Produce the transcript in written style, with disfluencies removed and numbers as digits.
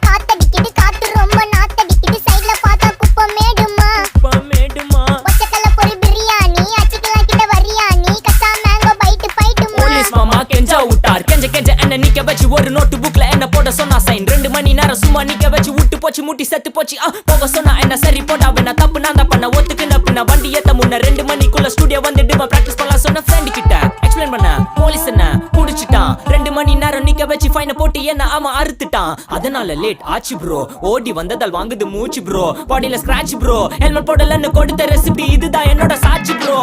காத்தடிக்குது காத்து ரொம்ப நாத்தடிக்குது சைடுல பார்த்தா குப்பை மேடுமா ஒச்சக்கல்ல பொரி பிரியாணி அச்சிக்கலாம் கிட்ட வரியாணி கச்சா மேங்கோ பைட்டு பைட்டுமா போலீஸ் மாமா கெஞ்சா விட்டார் கெஞ்ச என்ன நிக்க வச்சு ஒரு நோட்டு புக்ல என்ன போட சொன்னா சைன் 2 மணி நேரம் சும்மா நிக்க வச்சு விட்டு போச்சு முட்டி செத்து போச்சு போக சொன்னா என்ன சரி போட்டா வேணா தப்பு நான் தான் பண்ண ஒத்துக்கு நப்புன வண்டி ஏத்த முன்ன 2 மணிக்குள்ள ஸ்டுடியோ வந்துட்டு பிராக்டிஸ் பண்ணலாம் சொன்ன ஃப்ரெண்ட் கிட்ட எக்ஸ்பிளைன் பண்ண போலீஸ் என்ன புடிச்சிட்டான் 2 மணி நேரம் நிக்க வச்சு ஃபைனை போட்டு என்ன அவன் அறுத்துட்டான் அதனால லேட் ஆச்சு ப்ரோ ஓடி வந்ததால் வாங்குது மூச்சு ப்ரோ பாடியில ஸ்கிராட்ச் ப்ரோ ஹெல்மெட் போடலன்னு கொடுத்த ரெசிபி இதுதான் என்னோட சாட்சி ப்ரோ